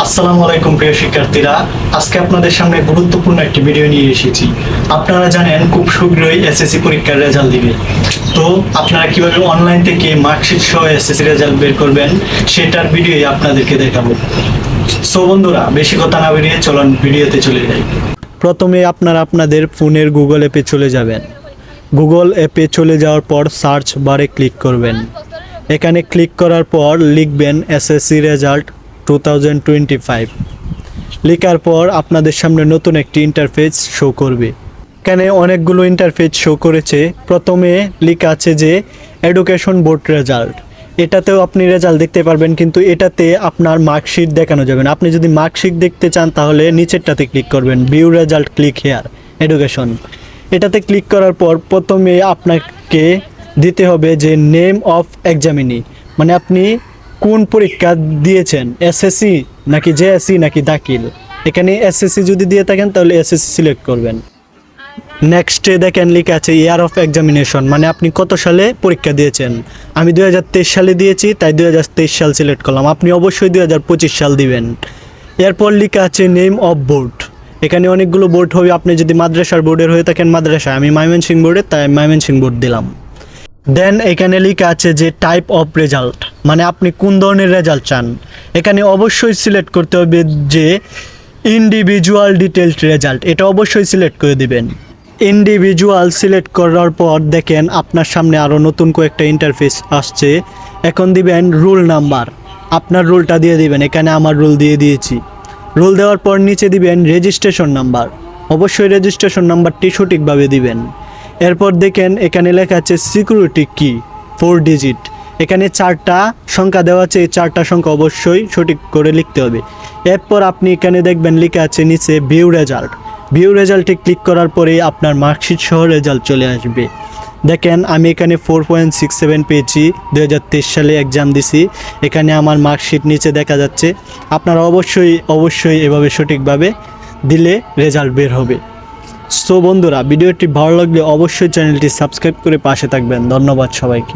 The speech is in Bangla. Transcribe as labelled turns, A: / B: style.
A: আসসালামু আলাইকুম প্রিয় শিক্ষার্থীরা, আজকে আপনাদের সামনে গুরুত্বপূর্ণ একটি ভিডিও নিয়ে এসেছি। আপনারা জানেন খুব শীঘ্রই এসএসসি পরীক্ষার রেজাল্ট দিবে। তো আপনারা কিভাবে অনলাইন থেকে মার্কশিট সহ এসএসসি রেজাল্ট বের করবেন সেটার ভিডিওই আপনাদেরকে দেখাবো। সো বন্ধুরা, বেশি কথা না বেরিয়ে চলুন ভিডিওতে চলে যাই। প্রথমে আপনারা আপনাদের ফোনের গুগল অ্যাপে চলে যাবেন। গুগল অ্যাপে চলে যাওয়ার পর সার্চ বারে ক্লিক করবেন। এখানে ক্লিক করার পর লিখবেন এসএসসি রেজাল্ট 2025। লেখার পর আপনাদের সামনে নতুন একটি ইন্টারফেস শো করবে। এখানে অনেকগুলো ইন্টারফেস শো করেছে। প্রথমে লেখা আছে যে এডুকেশন বোর্ড রেজাল্ট। এটাতেও আপনি রেজাল্ট দেখতে পারবেন, কিন্তু এটাতে আপনার মার্কশিট দেখানো যাবে না। আপনি যদি মার্কশিট দেখতে চান তাহলে নিচেরটাতে ক্লিক করবেন, view result, click here education. এটাতে ক্লিক করার পর প্রথমে আপনাকে দিতে হবে যে নেম অফ এক্সামিনি, মানে আপনি কোন পরীক্ষা দিয়েছেন, এসএসসি নাকি জেএসসি নাকি দাখিল। এখানে এসএসসি যদি দিয়ে থাকেন তাহলে এসএসসি সিলেক্ট করবেন। নেক্সটে দেখেন লেখা আছে ইয়ার অফ এক্সামিনেশন, মানে আপনি কত সালে পরীক্ষা দিয়েছেন। আমি 2023 সালে দিয়েছি, তাই 2023 সাল সিলেক্ট করলাম। আপনি অবশ্যই 2025 সাল দিবেন। এরপর লেখা আছে নেম অফ বোর্ড। এখানে অনেকগুলো বোর্ড হবে, আপনি যদি মাদ্রাসার বোর্ডের হয়ে থাকেন মাদ্রাসা, আমি ময়মনসিংহ বোর্ডের, তাই ময়মনসিংহ বোর্ড দিলাম। দেন এখানে লেখা আছে যে টাইপ অফ রেজাল্ট, মানে আপনি কোন ধরনের রেজাল্ট চান। এখানে অবশ্যই সিলেক্ট করতে হবে যে ইন্ডিভিজুয়াল ডিটেলড রেজাল্ট, এটা অবশ্যই সিলেক্ট করে দিবেন। ইন্ডিভিজুয়াল সিলেক্ট করার পর দেখেন আপনার সামনে আরও নতুন কয়েকটা ইন্টারফেস আসছে। এখন দিবেন রুল নাম্বার, আপনার রুলটা দিয়ে দিবেন। এখানে আমার রুল দিয়ে দিয়েছি। রুল দেওয়ার পর নিচে দিবেন রেজিস্ট্রেশন নাম্বার, অবশ্যই রেজিস্ট্রেশন নাম্বারটি সঠিকভাবে দিবেন। এরপর দেখেন এখানে লেখা আছে সিকিউরিটি কি 4 ডিজিট। এখানে 4টা সংখ্যা দেওয়া আছে, এই 4টা সংখ্যা অবশ্যই সঠিক করে লিখতে হবে। এরপর আপনি এখানে দেখবেন লেখা আছে নিচে ভিউ রেজাল্ট। ভিউ রেজাল্টে ক্লিক করার পরে আপনার মার্কশিট সহ রেজাল্ট চলে আসবে। দেখেন আমি এখানে 4.67 পেয়েছি, 2023 সালে এক্সাম দিছি। এখানে আমার মার্কশিট নিচে দেখা যাচ্ছে। আপনারা অবশ্যই এভাবে সঠিকভাবে দিলে রেজাল্ট বের হবে। সো বন্ধুরা, ভিডিওটি ভালো লাগলে অবশ্যই চ্যানেলটি সাবস্ক্রাইব করে পাশে থাকবেন। ধন্যবাদ সবাইকে।